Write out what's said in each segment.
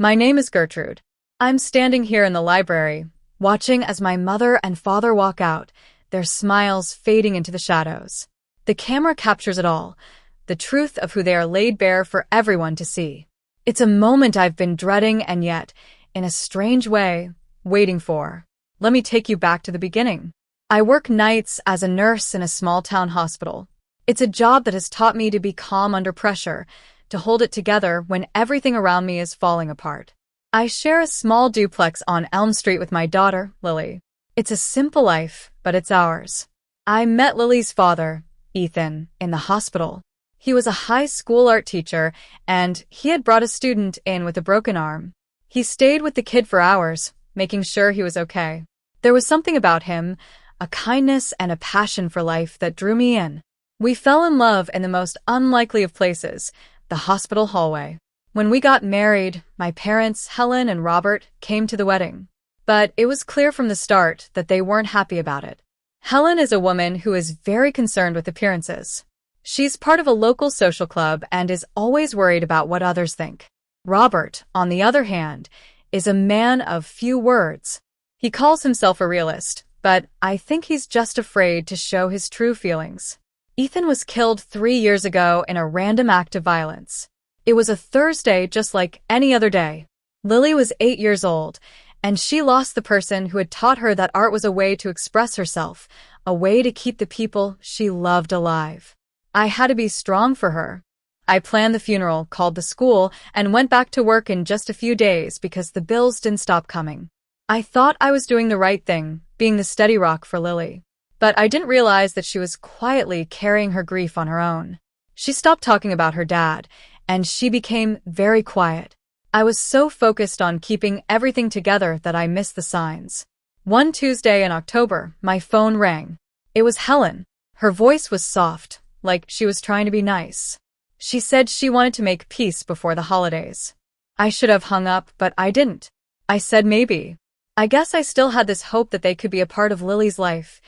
My name is Gertrude. I'm standing here in the library, watching as my mother and father walk out, their smiles fading into the shadows. The camera captures it all, the truth of who they are laid bare for everyone to see. It's a moment I've been dreading and yet, in a strange way, waiting for. Let me take you back to the beginning. I work nights as a nurse in a small-town hospital. It's a job that has taught me to be calm under pressure, to hold it together when everything around me is falling apart. I share a small duplex on Elm Street with my daughter, Lily. It's a simple life, but it's ours. I met Lily's father, Ethan, in the hospital. He was a high school art teacher, and he had brought a student in with a broken arm. He stayed with the kid for hours, making sure he was okay. There was something about him, a kindness and a passion for life that drew me in. We fell in love in the most unlikely of places, the hospital hallway. When we got married, my parents, Helen and Robert, came to the wedding. But it was clear from the start that they weren't happy about it. Helen is a woman who is very concerned with appearances. She's part of a local social club and is always worried about what others think. Robert, on the other hand, is a man of few words. He calls himself a realist, but I think he's just afraid to show his true feelings. Ethan was killed 3 years ago in a random act of violence. It was a Thursday just like any other day. Lily was 8 years old, and she lost the person who had taught her that art was a way to express herself, a way to keep the people she loved alive. I had to be strong for her. I planned the funeral, called the school, and went back to work in just a few days because the bills didn't stop coming. I thought I was doing the right thing, being the steady rock for Lily. But I didn't realize that she was quietly carrying her grief on her own. She stopped talking about her dad, and she became very quiet. I was so focused on keeping everything together that I missed the signs. One Tuesday in October, my phone rang. It was Helen. Her voice was soft, like she was trying to be nice. She said she wanted to make peace before the holidays. I should have hung up, but I didn't. I said maybe. I guess I still had this hope that they could be a part of Lily's life,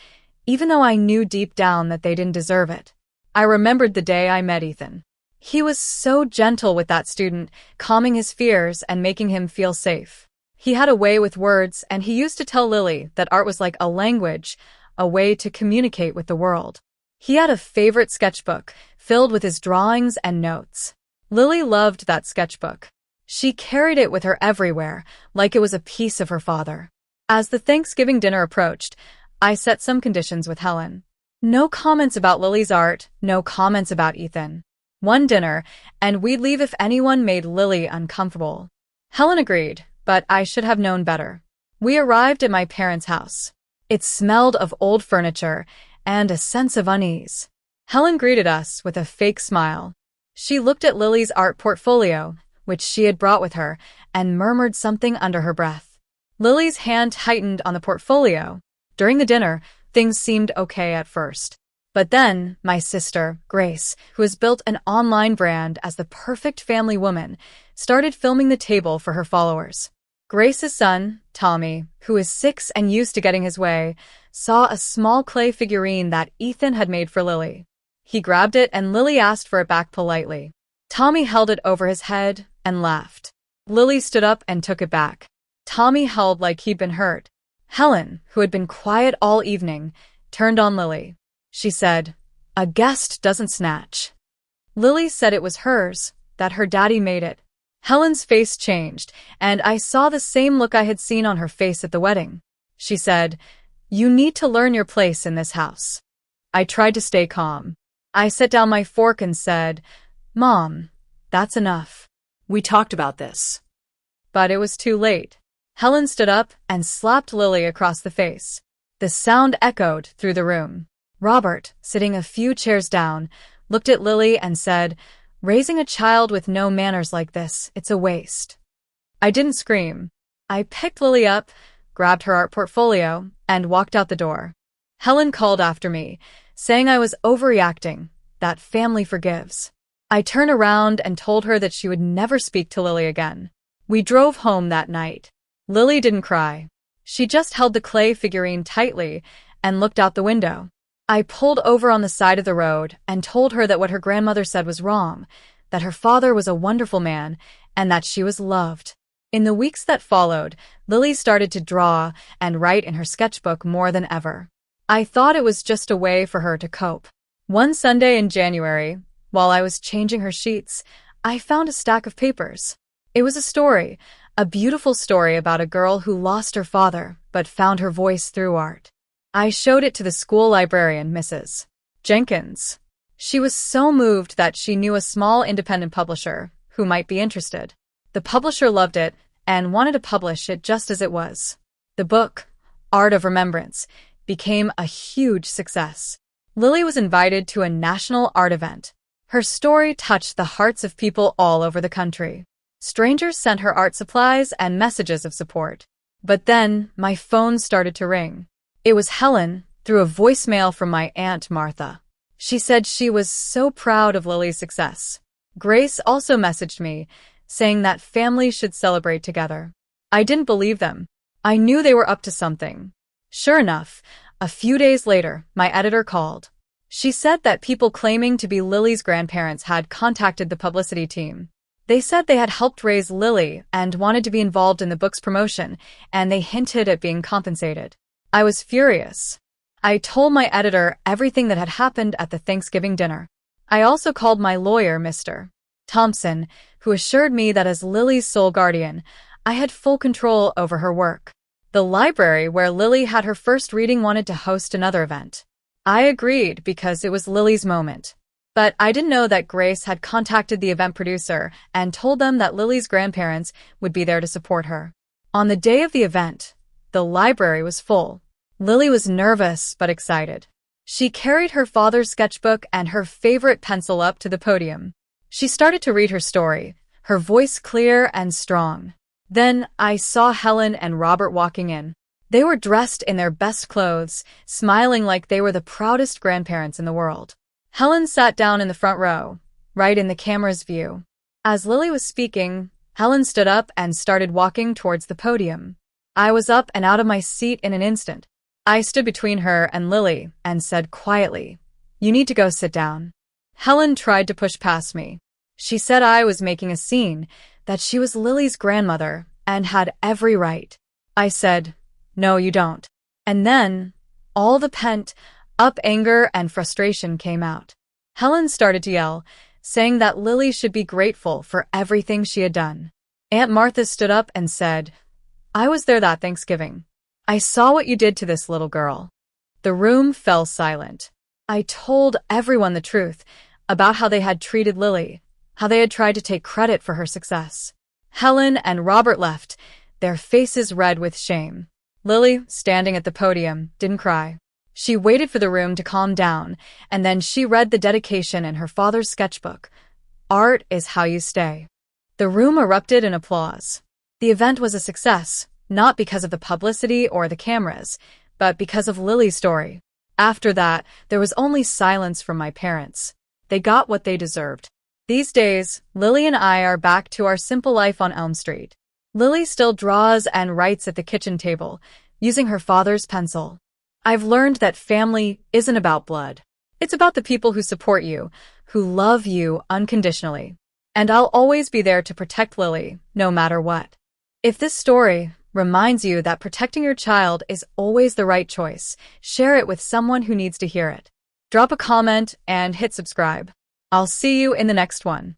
even though I knew deep down that they didn't deserve it. I remembered the day I met Ethan. He was so gentle with that student, calming his fears and making him feel safe. He had a way with words, and he used to tell Lily that art was like a language, a way to communicate with the world. He had a favorite sketchbook, filled with his drawings and notes. Lily loved that sketchbook. She carried it with her everywhere, like it was a piece of her father. As the Thanksgiving dinner approached, I set some conditions with Helen. No comments about Lily's art, no comments about Ethan. One dinner, and we'd leave if anyone made Lily uncomfortable. Helen agreed, but I should have known better. We arrived at my parents' house. It smelled of old furniture and a sense of unease. Helen greeted us with a fake smile. She looked at Lily's art portfolio, which she had brought with her, and murmured something under her breath. Lily's hand tightened on the portfolio. During the dinner, things seemed okay at first. But then, my sister, Grace, who has built an online brand as the perfect family woman, started filming the table for her followers. Grace's son, Tommy, who is 6 and used to getting his way, saw a small clay figurine that Ethan had made for Lily. He grabbed it and Lily asked for it back politely. Tommy held it over his head and laughed. Lily stood up and took it back. Tommy held like he'd been hurt. Helen, who had been quiet all evening, turned on Lily. She said, "A guest doesn't snatch." Lily said it was hers, that her daddy made it. Helen's face changed, and I saw the same look I had seen on her face at the wedding. She said, "You need to learn your place in this house." I tried to stay calm. I set down my fork and said, "Mom, that's enough. We talked about this." But it was too late. Helen stood up and slapped Lily across the face. The sound echoed through the room. Robert, sitting a few chairs down, looked at Lily and said, "Raising a child with no manners like this, it's a waste." I didn't scream. I picked Lily up, grabbed her art portfolio, and walked out the door. Helen called after me, saying I was overreacting, that family forgives. I turned around and told her that she would never speak to Lily again. We drove home that night. Lily didn't cry. She just held the clay figurine tightly and looked out the window. I pulled over on the side of the road and told her that what her grandmother said was wrong, that her father was a wonderful man, and that she was loved. In the weeks that followed, Lily started to draw and write in her sketchbook more than ever. I thought it was just a way for her to cope. One Sunday in January, while I was changing her sheets, I found a stack of papers. It was a story, a beautiful story about a girl who lost her father but found her voice through art. I showed it to the school librarian, Mrs. Jenkins. She was so moved that she knew a small independent publisher who might be interested. The publisher loved it and wanted to publish it just as it was. The book, Art of Remembrance, became a huge success. Lily was invited to a national art event. Her story touched the hearts of people all over the country. Strangers sent her art supplies and messages of support. But then, my phone started to ring. It was Helen, through a voicemail from my Aunt Martha. She said she was so proud of Lily's success. Grace also messaged me, saying that families should celebrate together. I didn't believe them. I knew they were up to something. Sure enough, a few days later, my editor called. She said that people claiming to be Lily's grandparents had contacted the publicity team. They said they had helped raise Lily and wanted to be involved in the book's promotion, and they hinted at being compensated. I was furious. I told my editor everything that had happened at the Thanksgiving dinner. I also called my lawyer, Mr. Thompson, who assured me that as Lily's sole guardian, I had full control over her work. The library where Lily had her first reading wanted to host another event. I agreed because it was Lily's moment. But I didn't know that Grace had contacted the event producer and told them that Lily's grandparents would be there to support her. On the day of the event, the library was full. Lily was nervous but excited. She carried her father's sketchbook and her favorite pencil up to the podium. She started to read her story, her voice clear and strong. Then I saw Helen and Robert walking in. They were dressed in their best clothes, smiling like they were the proudest grandparents in the world. Helen sat down in the front row, right in the camera's view. As Lily was speaking, Helen stood up and started walking towards the podium. I was up and out of my seat in an instant. I stood between her and Lily and said quietly, "You need to go sit down." Helen tried to push past me. She said I was making a scene, that she was Lily's grandmother and had every right. I said, "No, you don't." And then, all the pent-up anger and frustration came out. Helen started to yell, saying that Lily should be grateful for everything she had done. Aunt Martha stood up and said, "I was there that Thanksgiving. I saw what you did to this little girl." The room fell silent. I told everyone the truth about how they had treated Lily, how they had tried to take credit for her success. Helen and Robert left, their faces red with shame. Lily, standing at the podium, didn't cry. She waited for the room to calm down, and then she read the dedication in her father's sketchbook. "Art is how you stay." The room erupted in applause. The event was a success, not because of the publicity or the cameras, but because of Lily's story. After that, there was only silence from my parents. They got what they deserved. These days, Lily and I are back to our simple life on Elm Street. Lily still draws and writes at the kitchen table, using her father's pencil. I've learned that family isn't about blood. It's about the people who support you, who love you unconditionally. And I'll always be there to protect Lily, no matter what. If this story reminds you that protecting your child is always the right choice, share it with someone who needs to hear it. Drop a comment and hit subscribe. I'll see you in the next one.